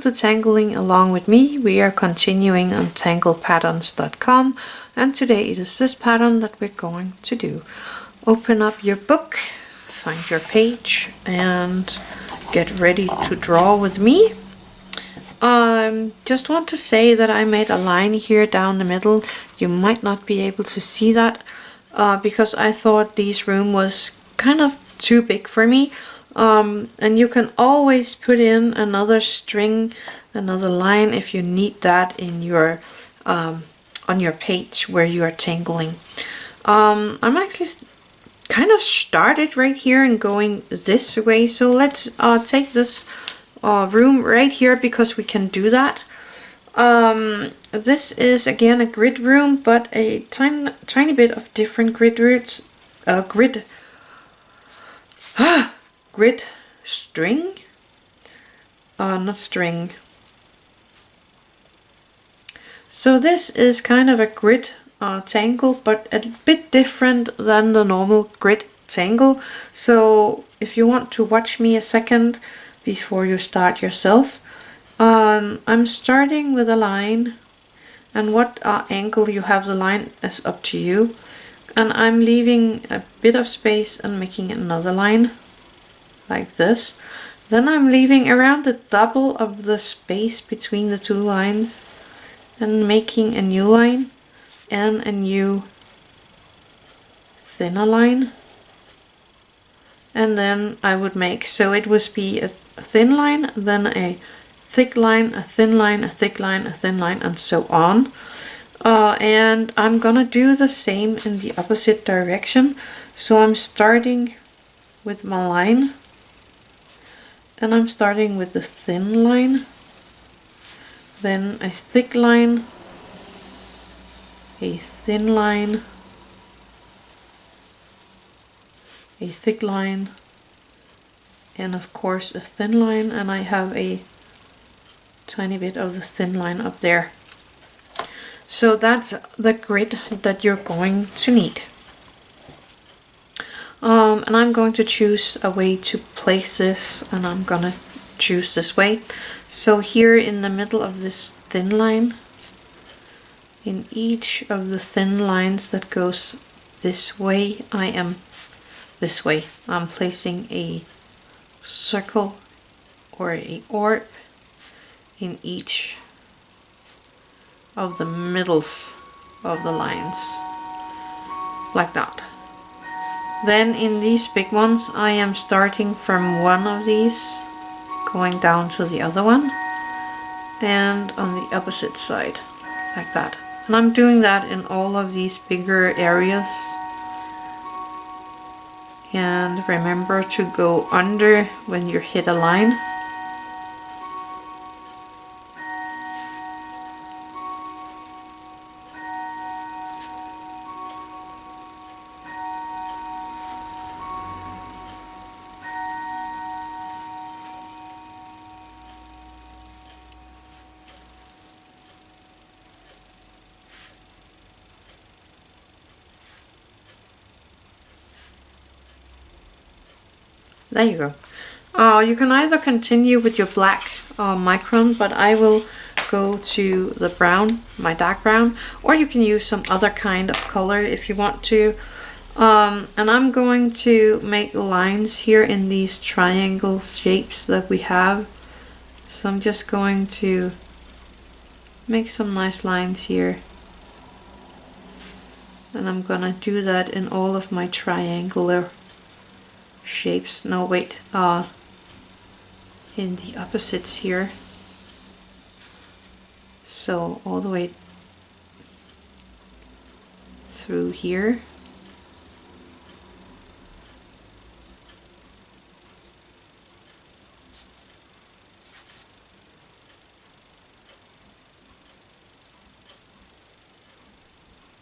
to Tangling Along with me. We are continuing on tanglepatterns.com, and today it is this pattern that we're going to do. Open up your book, find your page, and get ready to draw with me. Just want to say that I made a line here down the middle. You might not be able to see that because I thought this room was kind of too big for me. And you can always put in another string, another line if you need that in your on your page where you are tangling. I'm actually kind of started right here and going this way, so let's take this room right here because we can do that. This is again a grid room, but a tiny bit of different grid roots, grid string, not string. So this is kind of a grid tangle, but a bit different than the normal grid tangle. So if you want to watch me a second before you start yourself, I'm starting with a line, and what angle you have the line is up to you, and I'm leaving a bit of space and making another line like this. Then I'm leaving around the double of the space between the two lines and making a new line and a new thinner line. And then I would make, so it would be a thin line, then a thick line, a thin line, a thick line, a thin line, and so on. And I'm gonna do the same in the opposite direction. So I'm starting with my line, and I'm starting with the thin line, then a thick line, a thin line, a thick line, and of course a thin line, and I have a tiny bit of the thin line up there. So that's the grid that you're going to need. And I'm going to choose a way to place this, and I'm gonna choose this way. So here in the middle of this thin line, in each of the thin lines that goes this way, I'm placing a circle or a orb in each of the middles of the lines, like that. Then in these big ones, I am starting from one of these, going down to the other one, and on the opposite side, like that. And I'm doing that in all of these bigger areas. And remember to go under when you hit a line. There you go. You can either continue with your black Micron, but I will go to the brown, my dark brown, or you can use some other kind of color if you want to. And I'm going to make lines here in these triangle shapes that we have. So I'm just going to make some nice lines here. And I'm gonna do that in all of my triangular shapes. No, wait, in the opposites here. So all the way through here.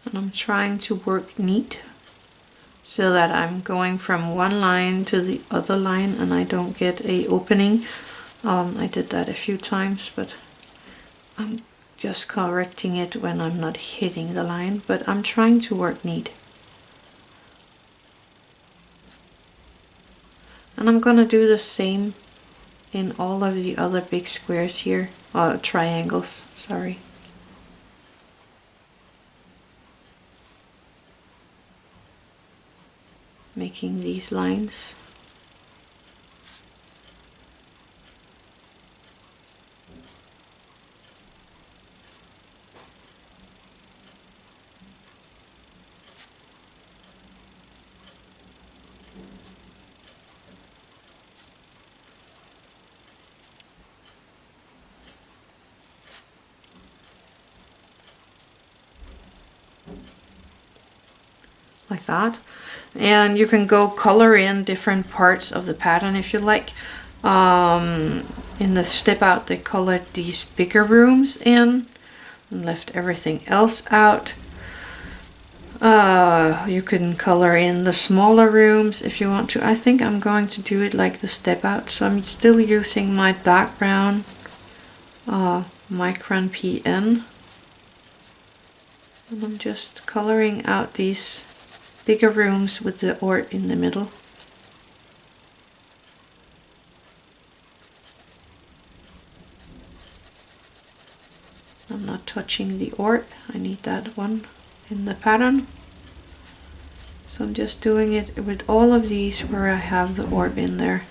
And I'm trying to work neat, so that I'm going from one line to the other line and I don't get a opening. I did that a few times, but I'm just correcting it when I'm not hitting the line, but I'm trying to work neat. And I'm gonna do the same in all of the other big squares here, or triangles, sorry. Making these lines. Like that. And you can go color in different parts of the pattern if you like. In the step out they colored these bigger rooms in and left everything else out. You can color in the smaller rooms if you want to. I think I'm going to do it like the step out, so I'm still using my dark brown Micron PN, and I'm just coloring out these bigger rooms with the orb in the middle. I'm not touching the orb, I need that one in the pattern. So I'm just doing it with all of these where I have the orb in there.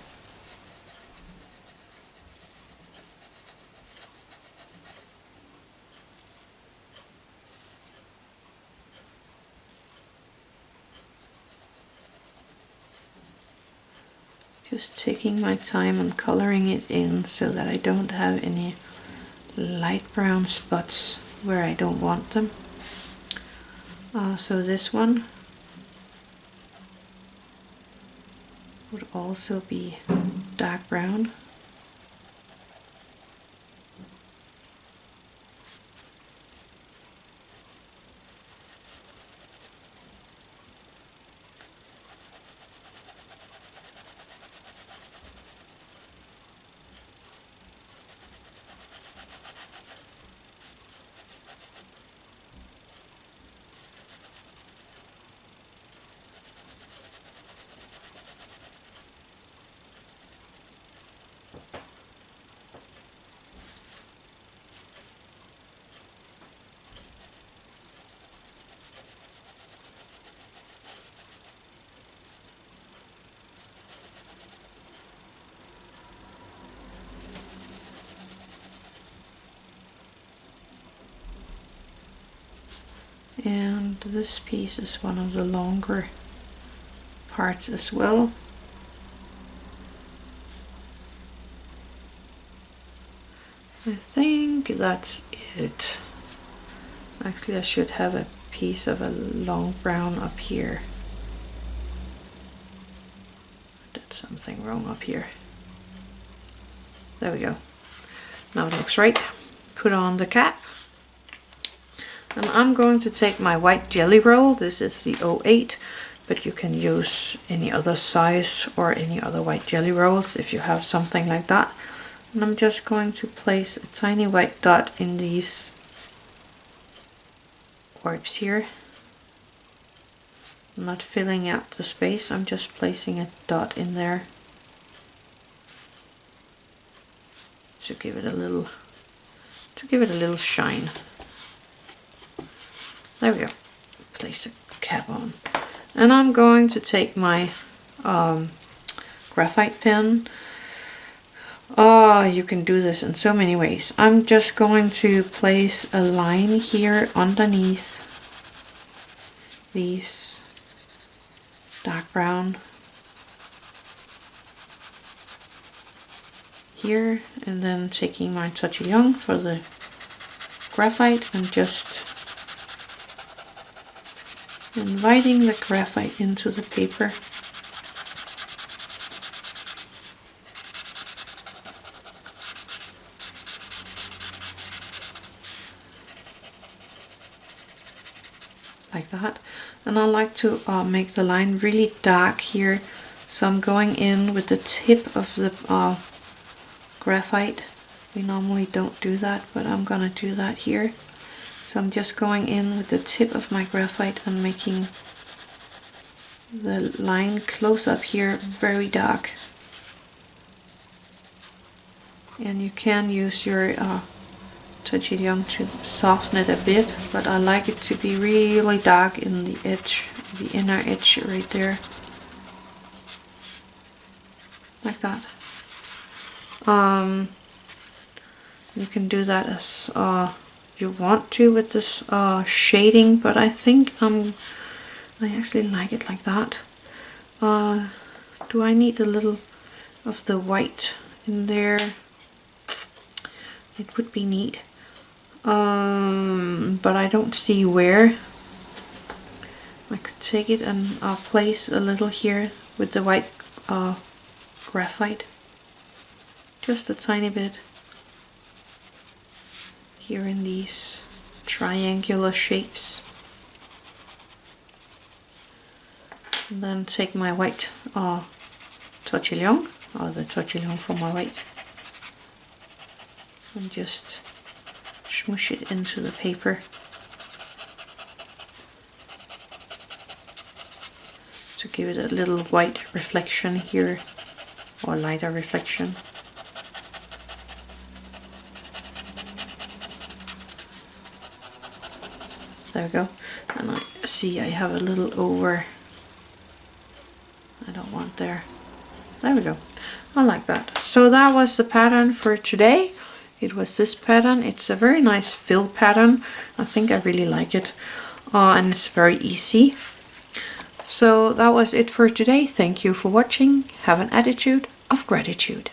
Just taking my time and coloring it in so that I don't have any light brown spots where I don't want them. So this one would also be dark brown. And this piece is one of the longer parts as well. I think that's it. Actually, I should have a piece of a long brown up here. Did something wrong up here. There we go. Now it looks right. Put on the cap. And I'm going to take my white jelly roll. This is the 08, but you can use any other size or any other white jelly rolls if you have something like that. And I'm just going to place a tiny white dot in these orbs here. I'm not filling out the space, I'm just placing a dot in there to give it a little shine. There we go. Place a cap on. And I'm going to take my graphite pen. You can do this in so many ways. I'm just going to place a line here underneath these dark brown here, and then taking my Tortillions for the graphite and just inviting the graphite into the paper. Like that. And I like to make the line really dark here, so I'm going in with the tip of the graphite. We normally don't do that, but I'm gonna do that here. So I'm just going in with the tip of my graphite and making the line close up here very dark. and you can use your Tortillion to soften it a bit, but I like it to be really dark in the edge, the inner edge right there, like that. You can do that as you want to with this shading, but I think I actually like it like that. Do I need a little of the white in there? It would be neat, but I don't see where. I could take it and place a little here with the white graphite, just a tiny bit here in these triangular shapes, and then take my white Tortillion, or the Tortillion for my white, and just smoosh it into the paper to give it a little white reflection here, or lighter reflection. There we go. And I see I have a little over. I don't want there. There we go. I like that. So that was the pattern for today. It was this pattern. It's a very nice fill pattern. I think I really like it. And it's very easy. So that was it for today. Thank you for watching. Have an attitude of gratitude.